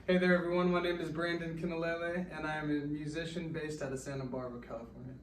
Hey there everyone, my name is Brandon Kinalele and I am a musician based out of Santa Barbara, California.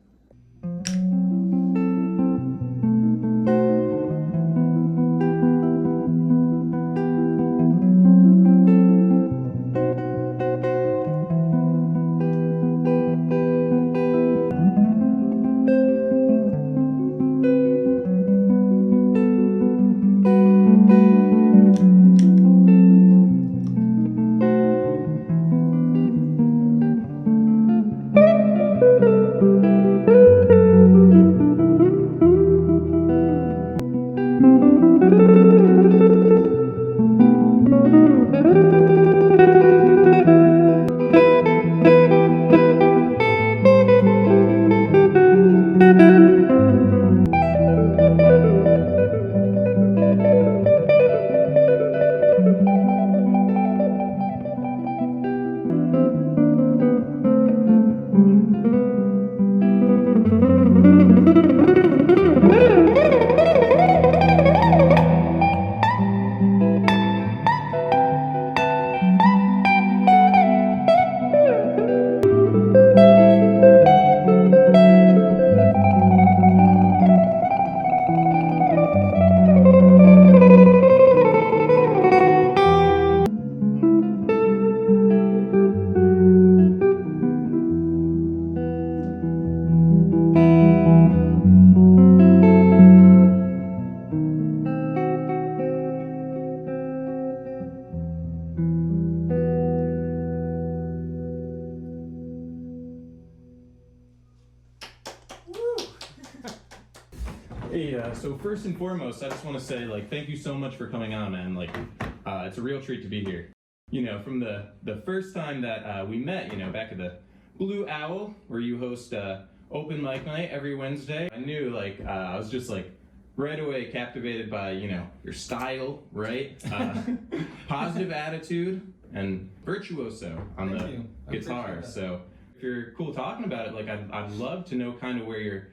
Hey, so first and foremost, I just want to say, thank you so much for coming on, man. It's a real treat to be here. You know, from the first time that we met, back at the Blue Owl, where you host open mic night every Wednesday, I knew, I was just, right away captivated by, your style, right? Positive attitude, and virtuoso on the guitar. So if you're cool talking about it, I'd love to know kind of where your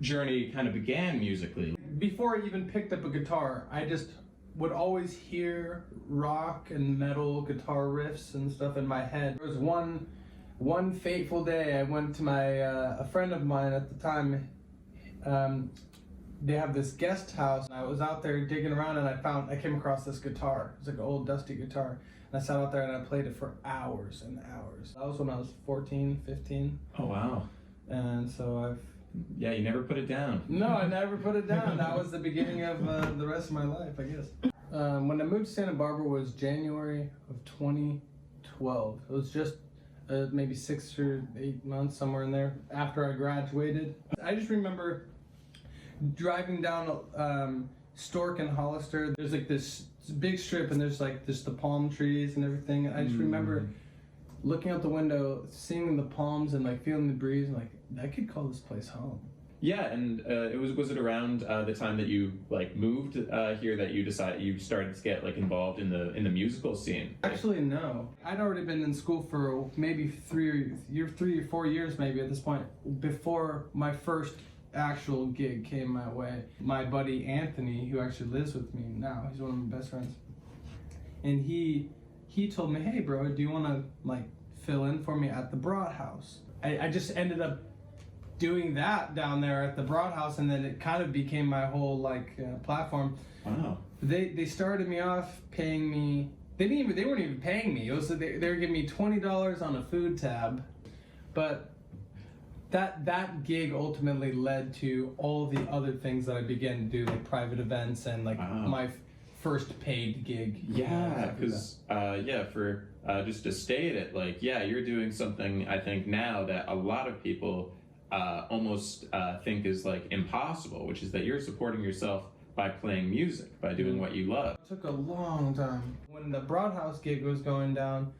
journey kind of began musically. Before I even picked up a guitar, I just would always hear rock and metal guitar riffs and stuff in my head. There was one fateful day I went to a friend of mine at the time. They have this guest house. I was out there digging around and I came across this guitar. It's like an old dusty guitar. And I sat out there and I played it for hours and hours. That was when I was 14, 15. Oh, wow. And so Yeah, you never put it down. No, I never put it down. That was the beginning of the rest of my life, I guess. When I moved to Santa Barbara was January of 2012. It was just maybe 6 or 8 months, somewhere in there, after I graduated. I just remember driving down Stork and Hollister. There's this big strip and there's the palm trees and everything. And I just remember looking out the window, seeing the palms and feeling the breeze, and I could call this place home. Yeah, and was it around the time that you moved here that you started to get involved in the musical scene? Actually, no. I'd already been in school for maybe 3 or 4 years maybe at this point before my first actual gig came my way. My buddy Anthony, who actually lives with me now, he's one of my best friends, and he told me, hey bro, do you want to fill in for me at the Broad House? I just ended up doing that down there at the Broad House, and then it kind of became my whole platform. Wow. They started me off paying me. They weren't even paying me. It was they were giving me $20 on a food tab, but that gig ultimately led to all the other things that I began to do, like private events and my first paid gig. Yeah, because for just to state it, you're doing something I think now that a lot of people almost think is impossible, which is that you're supporting yourself by playing music, by doing what you love. It took a long time. When the Broad House gig was going down,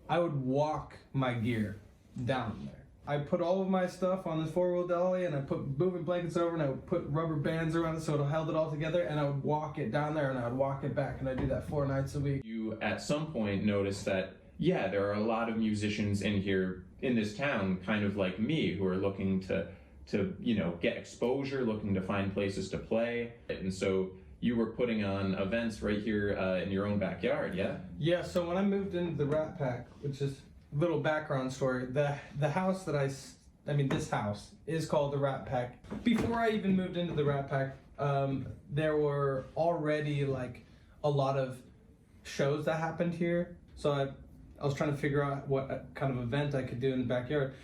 I would walk my gear down there. I put all of my stuff on this 4-wheel dolly and I put moving blankets over and I would put rubber bands around it so it held it all together, and I would walk it down there and I would walk it back, and I do that 4 nights a week. You at some point noticed that, yeah, there are a lot of musicians in here in this town kind of like me who are looking to get exposure, looking to find places to play. And so you were putting on events right here in your own backyard, yeah? Yeah, so when I moved into the Rat Pack, which is a little background story, the house that this house is called the Rat Pack. Before I even moved into the Rat Pack, there were already like a lot of shows that happened here. So I was trying to figure out what kind of event I could do in the backyard.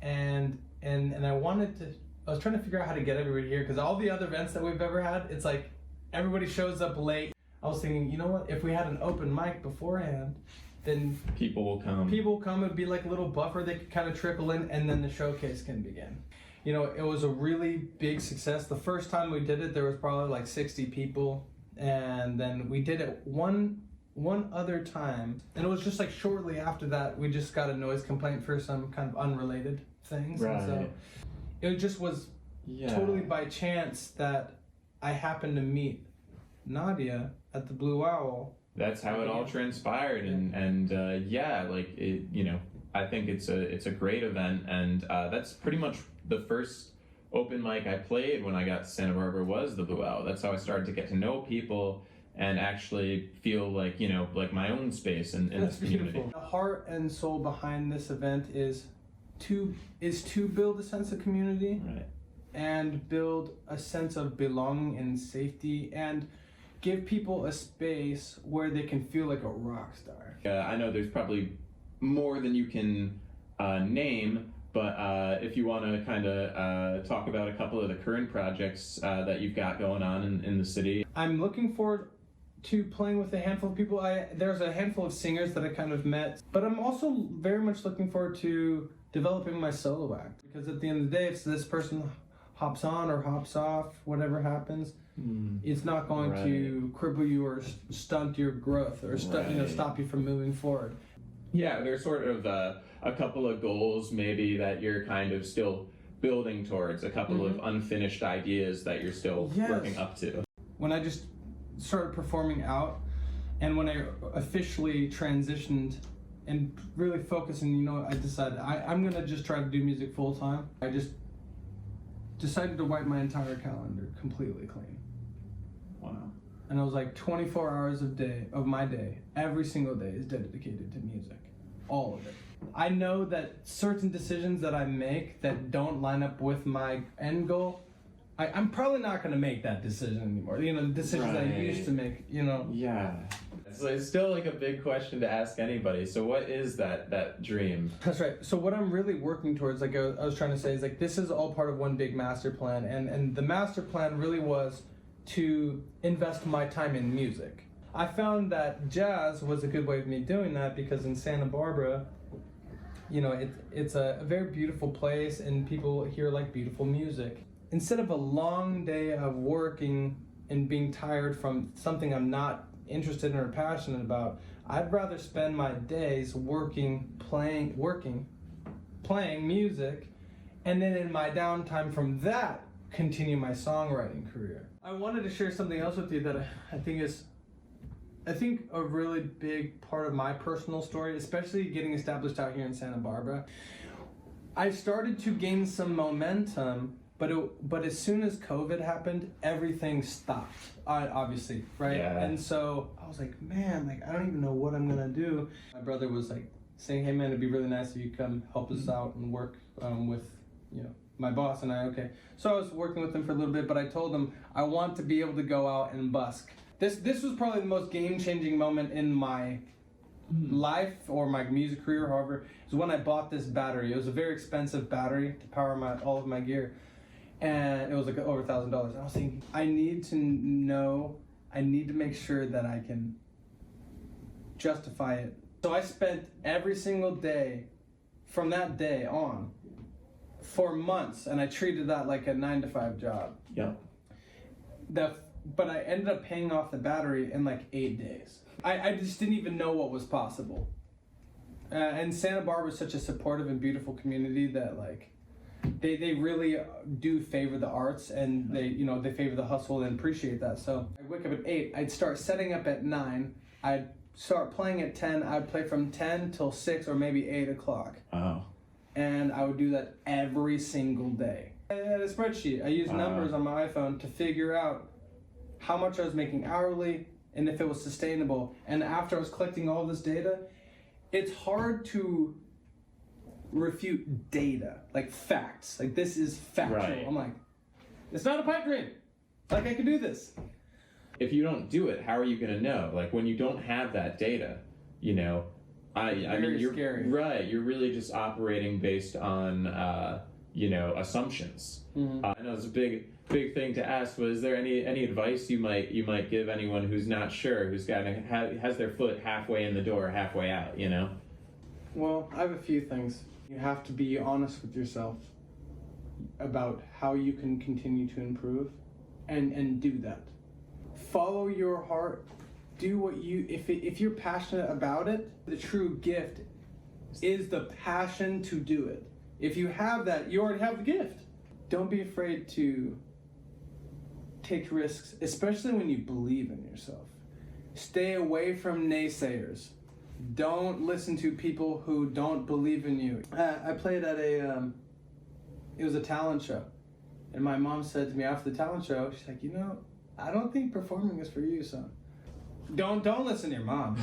And I was trying to figure out how to get everybody here, because all the other events that we've ever had, it's like everybody shows up late. I was thinking, you know what, if we had an open mic beforehand, then people will come. It'd be like a little buffer, they could kind of trickle in, and then the showcase can begin. You know, it was a really big success. The first time we did it, there was probably like 60 people, and then we did it one other time, and it was just like shortly after that, we just got a noise complaint for some kind of unrelated things. Right. And so it just was totally by chance that I happened to meet Nadia at the Blue Owl. That's how it all transpired, and like it, you know, I think it's a great event, and that's pretty much the first open mic I played when I got to Santa Barbara was the Blue Owl. That's how I started to get to know people and actually feel like, you know, like my own space in this community. Beautiful. The heart and soul behind this event is to build a sense of community, right, and build a sense of belonging and safety, and give people a space where they can feel like a rock star. I know there's probably more than you can name, but if you want to kind of talk about a couple of the current projects that you've got going on in the city. I'm looking forward to playing with a handful of people. There's a handful of singers that I kind of met, but I'm also very much looking forward to developing my solo act, because at the end of the day, if this person hops on or hops off, whatever happens, it's not going to cripple you or stunt your growth or stop you from moving forward. Yeah, there's sort of a couple of goals maybe that you're kind of still building towards, a couple of unfinished ideas that you're still working up to. When I just started performing out, and when I officially transitioned and really focusing, you know, I decided I'm gonna just try to do music full time. I just decided to wipe my entire calendar completely clean. Wow. And I was like, 24 hours of my day, every single day is dedicated to music. All of it. I know that certain decisions that I make that don't line up with my end goal, I'm probably not going to make that decision anymore. You know, the decisions I used to make, you know. Yeah. It's still like a big question to ask anybody. So what is that dream? That's right. So what I'm really working towards, like I was trying to say, is like this is all part of one big master plan. And the master plan really was to invest my time in music. I found that jazz was a good way of me doing that, because in Santa Barbara, you know, it's a very beautiful place, and people here like beautiful music. Instead of a long day of working and being tired from something I'm not interested in or passionate about, I'd rather spend my days playing music, and then in my downtime from that, continue my songwriting career. I wanted to share something else with you that I think a really big part of my personal story, especially getting established out here in Santa Barbara. I started to gain some momentum, but as soon as COVID happened, everything stopped, obviously, right? Yeah. And so I was like, man, like I don't even know what I'm gonna do. My brother was like saying, hey man, it'd be really nice if you come help us out and work with, you know, my boss and I. Okay. So I was working with him for a little bit, but I told him I want to be able to go out and busk. This was probably the most game-changing moment in my life or my music career, however, is when I bought this battery. It was a very expensive battery to power all of my gear, and it was like over $1,000. I was thinking, I need to make sure that I can justify it. So I spent every single day from that day on for months, and I treated that like a 9-to-5 job. Yeah. But I ended up paying off the battery in like 8 days. I just didn't even know what was possible. And Santa Barbara is such a supportive and beautiful community that like they really do favor the arts, and they favor the hustle and appreciate that. So I'd wake up at 8, I'd start setting up at 9, I'd start playing at 10, I'd play from 10 till 6 or maybe 8 o'clock. Wow. And I would do that every single day. I had a spreadsheet. I used numbers on my iPhone to figure out how much I was making hourly, and if it was sustainable. And after I was collecting all this data, it's hard to refute data, like facts. Like, this is factual. Right. I'm like, it's not a pipe dream. Like, I can do this. If you don't do it, how are you going to know? Like, when you don't have that data, you know, I mean, you're scary. Right. You're really just operating based on, you know, assumptions. Mm-hmm. I know it's a big thing to ask. But is there any advice you might give anyone who's not sure, who's has their foot halfway in the door, halfway out? You know. Well, I have a few things. You have to be honest with yourself about how you can continue to improve, and do that. Follow your heart. Do what you, if you're passionate about it, the true gift is the passion to do it. If you have that, you already have the gift. Don't be afraid to take risks, especially when you believe in yourself. Stay away from naysayers. Don't listen to people who don't believe in you. I played at it was a talent show. And my mom said to me after the talent show, she's like, you know, I don't think performing is for you, son. Don't listen to your mom.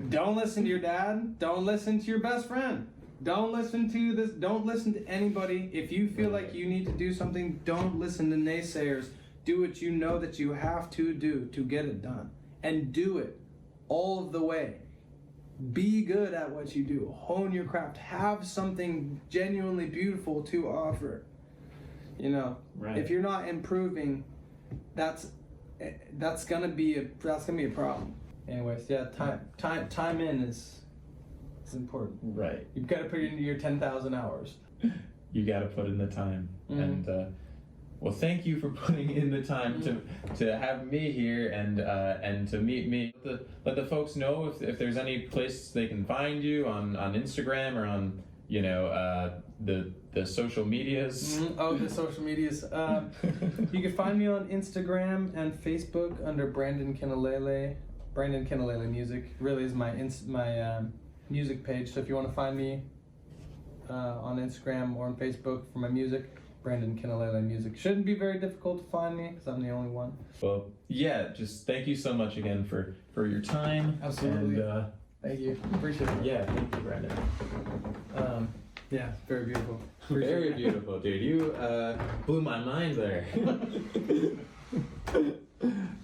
Don't listen to your dad. Don't listen to your best friend. Don't listen to this. Don't listen to anybody. If you feel like you need to do something, don't listen to naysayers. Do what you know that you have to do to get it done. And do it all of the way. Be good at what you do. Hone your craft. Have something genuinely beautiful to offer. You know, Right. If you're not improving, that's gonna be a problem. Anyways, yeah, time in is important. Right. You've got to put in your 10,000 hours. You got to put in the time. Mm-hmm. And well, thank you for putting in the time to have me here and to meet me. Let the folks know if there's any place they can find you on Instagram or on, you know, the social medias. Mm-hmm. Oh, the social medias. You can find me on Instagram and Facebook under Brandon Kinalele. Brandon Kinalele Music really is my music page. So if you want to find me on Instagram or on Facebook for my music, Brandon Kinalele Music. Shouldn't be very difficult to find me because I'm the only one. Well, yeah, just thank you so much again for your time. Absolutely. And, thank you. Appreciate it. yeah, thank you, Brandon. Yeah, very beautiful. Very beautiful, dude. You blew my mind there.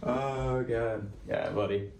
Oh, God. Yeah, buddy.